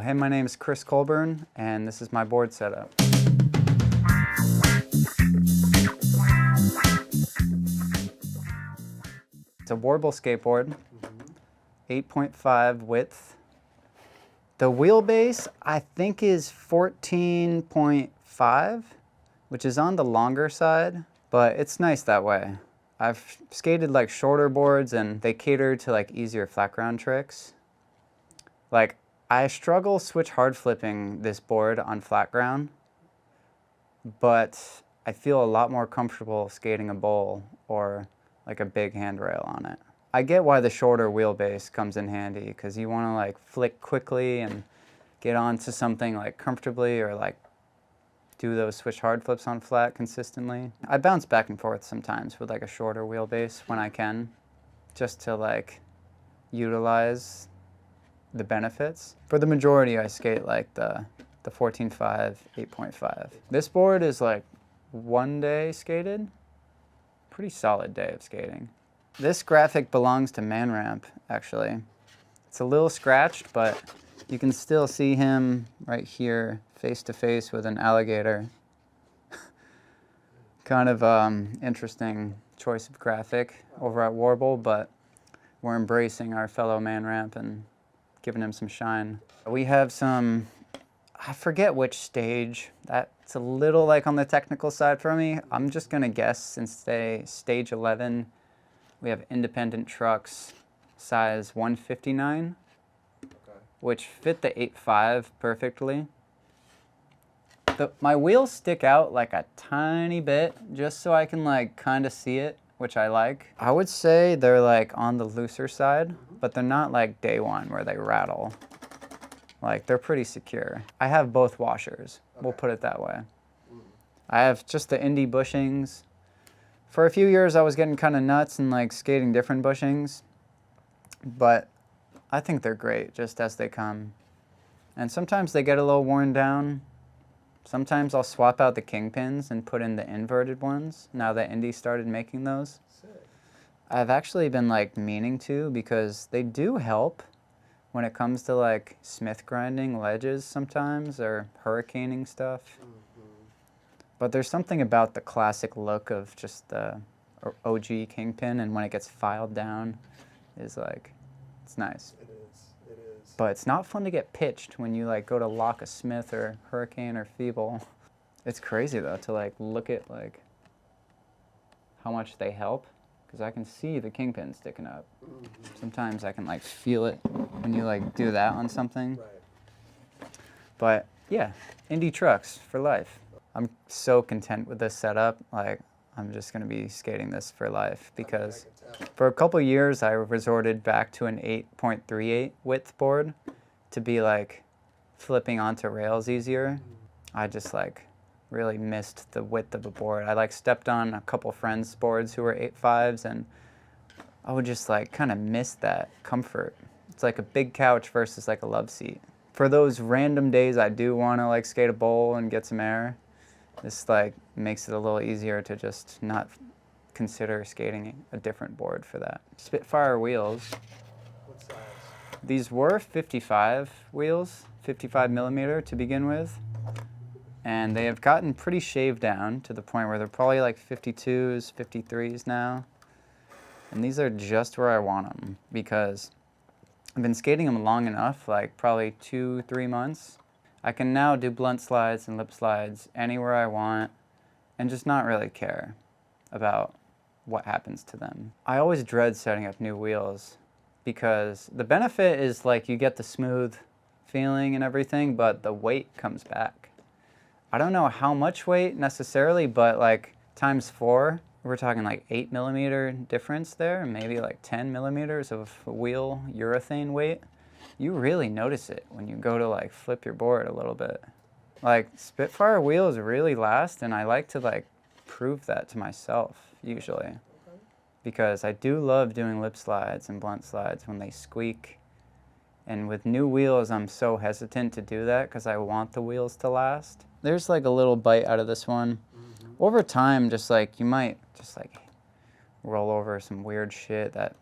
Hey, my name is Chris Colbourn, and this is my board setup. It's a Warble skateboard, 8.5 width. The wheelbase, I think, is 14.5, which is on the longer side, but it's nice that way. I've skated like shorter boards and they cater to like easier flat ground tricks. Like, I struggle switch hard flipping this board on flat ground, but I feel a lot more comfortable skating a bowl or like a big handrail on it. I get why the shorter wheelbase comes in handy, because you want to like flick quickly and get onto something like comfortably, or like do those switch hard flips on flat consistently. I bounce back and forth sometimes with like a shorter wheelbase when I can, just to like utilize the benefits. For the majority, I skate like the 14.5, 8.5. This board is like one day skated, pretty solid day of skating. This graphic belongs to Man Ramp, actually. It's a little scratched, but you can still see him right here, face to face with an alligator. Kind of interesting choice of graphic over at Warble, but we're embracing our fellow Man Ramp and giving him some shine. We have some, I forget which stage. That's a little like on the technical side for me. I'm just gonna guess, since they stage 11, we have independent trucks size 159, which fit the 8.5 perfectly. My wheels stick out like a tiny bit, just so I can like kind of see it, which I like. I would say they're like on the looser side, but they're not like day one where they rattle. Like, they're pretty secure. I have both washers, we'll put it that way. I have just the indie bushings. For a few years I was getting kind of nuts and like skating different bushings, but I think they're great just as they come. And sometimes they get a little worn down. Sometimes I'll swap out the kingpins and put in the inverted ones, now that Indy started making those. Sick. I've actually been like meaning to, because they do help when it comes to like smith grinding ledges sometimes, or hurricaning stuff. But there's something about the classic look of just the OG kingpin, and when it gets filed down is like, it's nice. It is. But it's not fun to get pitched when you like go to lock a smith or hurricane or feeble. It's crazy though to like look at like how much they help, because I can see the kingpin sticking up. Sometimes I can like feel it when you like do that on something. Right. But yeah, indie trucks for life. I'm so content with this setup. Like, I'm just gonna be skating this for life, because for a couple years I resorted back to an 8.38 width board to be like flipping onto rails easier. I just like really missed the width of a board. I like stepped on a couple friends' boards who were 8.5s, and I would just like kind of miss that comfort. It's like a big couch versus like a love seat. For those random days I do want to like skate a bowl and get some air, this like makes it a little easier to just not consider skating a different board for that. Spitfire wheels. What size? These were 55 wheels, 55 millimeter to begin with. And they have gotten pretty shaved down to the point where they're probably like 52s, 53s now. And these are just where I want them, because I've been skating them long enough, like probably 2-3 months. I can now do blunt slides and lip slides anywhere I want and just not really care about what happens to them. I always dread setting up new wheels, because the benefit is like you get the smooth feeling and everything, but the weight comes back. I don't know how much weight necessarily, but like ×4, we're talking like 8 millimeter difference there, maybe like 10 millimeters of wheel urethane weight. You really notice it when you go to like flip your board a little bit. Like, Spitfire wheels really last, and I like to like prove that to myself usually. Because I do love doing lip slides and blunt slides when they squeak. And with new wheels, I'm so hesitant to do that because I want the wheels to last. There's like a little bite out of this one. Over time, just like, you might just like roll over some weird shit that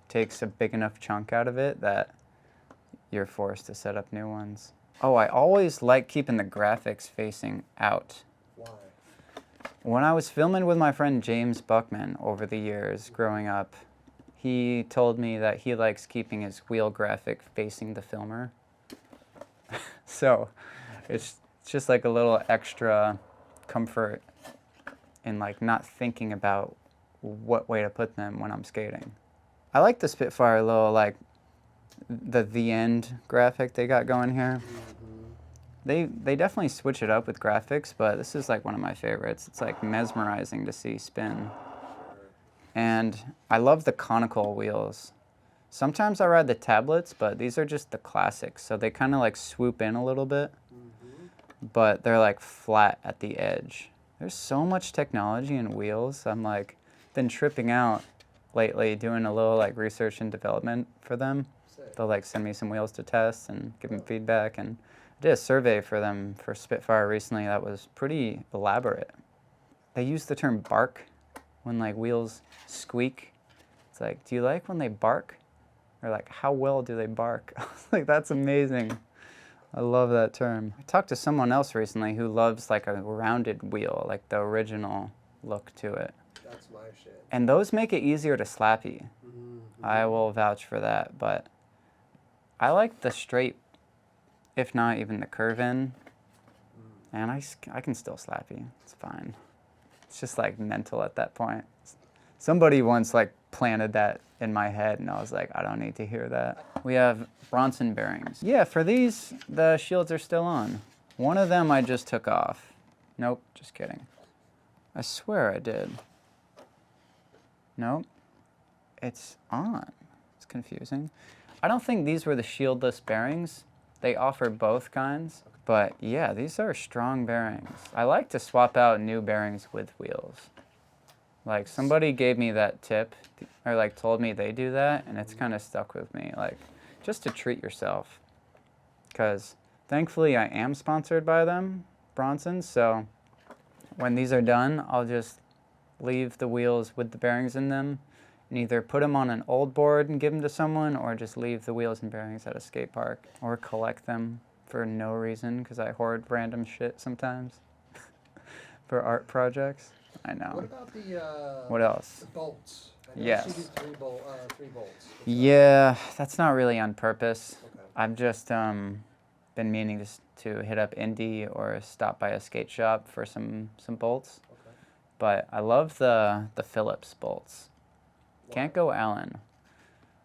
takes a big enough chunk out of it that you're forced to set up new ones. Oh, I always like keeping the graphics facing out. Why? When I was filming with my friend James Buckman over the years growing up, he told me that he likes keeping his wheel graphic facing the filmer. So it's just like a little extra comfort in like not thinking about what way to put them when I'm skating. I like the Spitfire little like the end graphic they got going here. They definitely switch it up with graphics, but this is like one of my favorites. It's like mesmerizing to see spin. And I love the conical wheels. Sometimes I ride the tablets, but these are just the classics. So they kind of like swoop in a little bit, but they're like flat at the edge. There's so much technology in wheels. I'm like, been tripping out lately doing a little like research and development for them. They'll like send me some wheels to test and give them feedback. And I did a survey for them for Spitfire recently that was pretty elaborate. They use the term bark when like wheels squeak. It's like, do you like when they bark? Or like, how well do they bark? I was like, that's amazing. I love that term. I talked to someone else recently who loves like a rounded wheel, like the original look to it. That's my shit. And those make it easier to slappy. I will vouch for that, but I like the straight, if not even the curve in. And I can still slappy. It's fine. It's just like mental at that point. Somebody once like planted that in my head and I was like, I don't need to hear that. We have Bronson bearings. Yeah, for these, the shields are still on. One of them I just took off. Nope, just kidding. I swear I did. Nope, it's on. It's confusing. I don't think these were the shieldless bearings. They offer both kinds. But yeah, these are strong bearings. I like to swap out new bearings with wheels. Like somebody gave me that tip, or like told me they do that, and it's kind of stuck with me. Like just to treat yourself. Because thankfully I am sponsored by them, Bronson, so when these are done, I'll just leave the wheels with the bearings in them and either put them on an old board and give them to someone, or just leave the wheels and bearings at a skate park, or collect them for no reason because I hoard random shit sometimes for art projects. I know. What about the What else? the bolts? I Yes. noticed you did three bolts. What's Yeah, that's not really on purpose. that? Okay. I've just been meaning to hit up Indy or stop by a skate shop for some bolts. Okay. But I love the Phillips bolts. Why? Can't go Allen.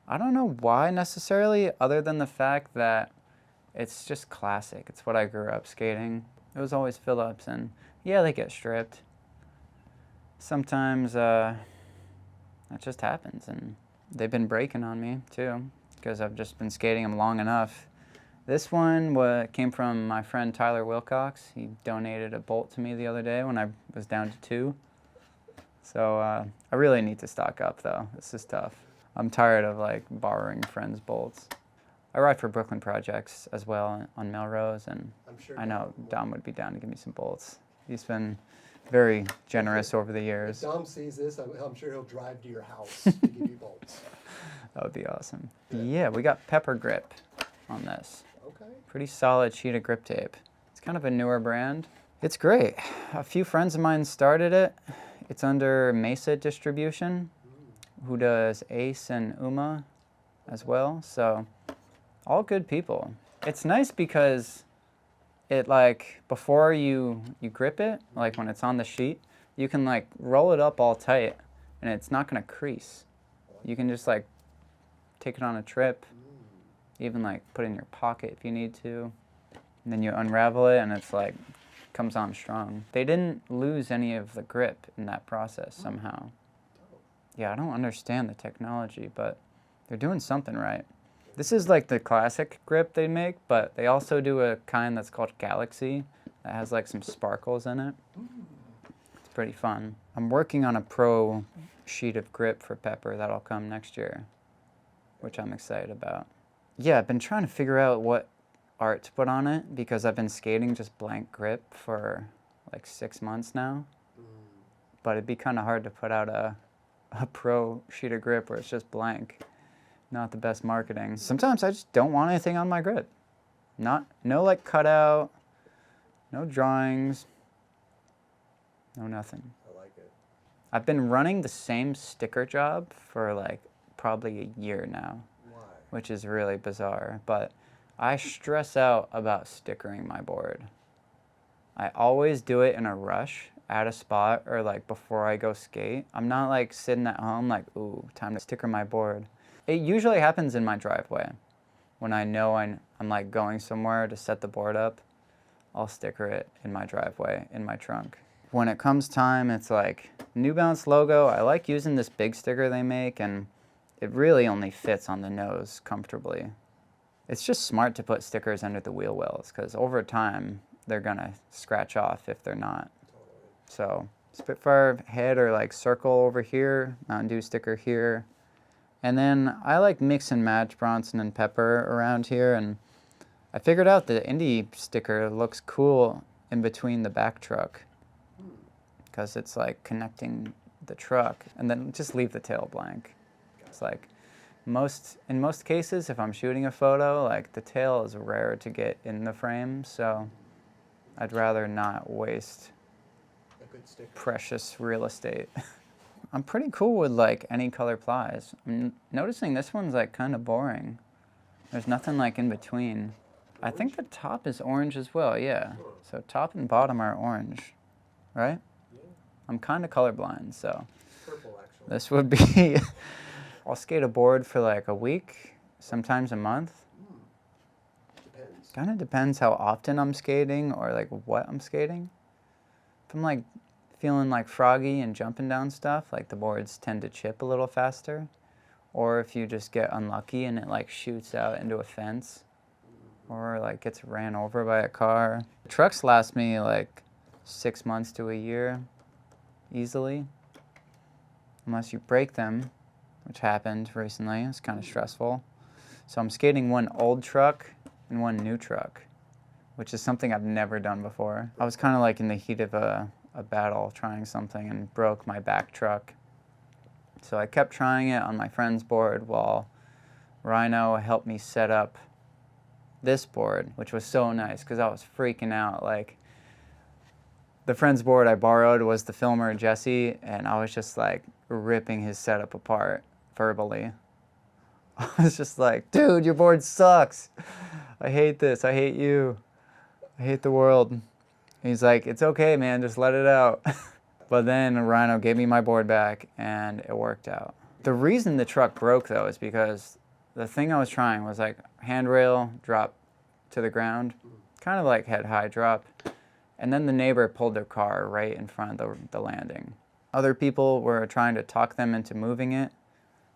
I don't know why necessarily, other than the fact that it's just classic. It's what I grew up skating. It was always Phillips, and yeah, they get stripped. Sometimes that just happens, and they've been breaking on me too, because I've just been skating them long enough. This one came from my friend Tyler Wilcox. He donated a bolt to me the other day when I was down to 2. So I really need to stock up though. This is tough. I'm tired of like borrowing friends' bolts. I ride for Brooklyn Projects as well on Melrose, and I'm sure I know Dom Dom would be down to give me some bolts. He's been very generous over the If years. Dom sees this, I'm sure he'll drive to your house to give you bolts. That would be awesome. Good. Yeah, we got Pepper Grip on this. Okay. Pretty solid sheet of grip tape. It's kind of a newer brand. It's great. A few friends of mine started it. It's under Mesa Distribution, who does Ace and Uma as well. So all good people. It's nice because it like, before you grip it, like when it's on the sheet, you can like roll it up all tight and it's not gonna crease. You can just like take it on a trip, even like put it in your pocket if you need to. And then you unravel it and it's like, comes on strong. They didn't lose any of the grip in that process somehow. Yeah, I don't understand the technology, but they're doing something right. This is like the classic grip they make, but they also do a kind that's called Galaxy that has like some sparkles in it. It's pretty fun. I'm working on a pro sheet of grip for Pepper that'll come next year, which I'm excited about. Yeah, I've been trying to figure out what art to put on it because I've been skating just blank grip for like 6 months now. But it'd be kind of hard to put out a pro sheet of grip where it's just blank. Not the best marketing. Sometimes I just don't want anything on my grip. No like cutout, no drawings, no nothing. I like it. I've been running the same sticker job for like probably a year now, Why? which is really bizarre, but I stress out about stickering my board. I always do it in a rush at a spot or like before I go skate. I'm not like sitting at home like, ooh, time to sticker my board. It usually happens in my driveway. When I know I'm like going somewhere to set the board up, I'll sticker it in my driveway, in my trunk. When it comes time, it's like New Balance logo. I like using this big sticker they make, and it really only fits on the nose comfortably. It's just smart to put stickers under the wheel wells because over time, they're gonna scratch off if they're not. So Spitfire head or like circle over here, Mountain Dew sticker here. And then I like mix and match Bronson and Pepper around here, and I figured out the Indy sticker looks cool in between the back truck because it's like connecting the truck, and then just leave the tail blank. It's like in most cases, if I'm shooting a photo, like the tail is rare to get in the frame, so I'd rather not waste A good sticker. precious real estate. I'm pretty cool with like any color plies. I'm noticing this one's like kind of boring. There's nothing like in between. I think the top is orange as well, yeah. So top and bottom are orange, right? Yeah. I'm kind of colorblind, so Purple, actually. this would be, I'll skate a board for like a week, sometimes a month. Depends. Kind of depends how often I'm skating or like what I'm skating. If I'm like feeling like froggy and jumping down stuff, like the boards tend to chip a little faster. Or if you just get unlucky and it like shoots out into a fence or like gets ran over by a car. Trucks last me like 6 months to a year easily, unless you break them, which happened recently. It's kind of stressful. So I'm skating one old truck and one new truck, which is something I've never done before. I was kind of like in the heat of a battle trying something and broke my back truck. So I kept trying it on my friend's board while Rhino helped me set up this board, which was so nice because I was freaking out. Like, the friend's board I borrowed was the filmer Jesse, and I was just like ripping his setup apart verbally. I was just like, dude, your board sucks. I hate this. I hate you. I hate the world. He's like, it's okay, man, just let it out. But then Rhino gave me my board back and it worked out. The reason the truck broke though is because the thing I was trying was like handrail, drop to the ground, kind of like head high drop. And then the neighbor pulled their car right in front of the landing. Other people were trying to talk them into moving it.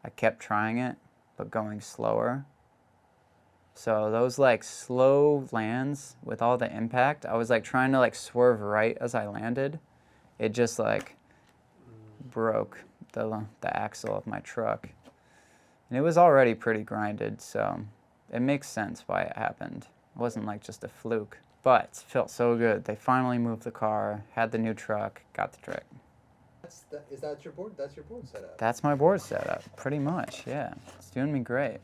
I kept trying it, but going slower. So those like slow lands with all the impact, I was like trying to like swerve right as I landed. It just like broke the axle of my truck. And it was already pretty grinded, so it makes sense why it happened. It wasn't like just a fluke, but it felt so good. They finally moved the car, had the new truck, got the trick. Is that your board? That's your board setup? That's my board setup, pretty much, yeah. It's doing me great.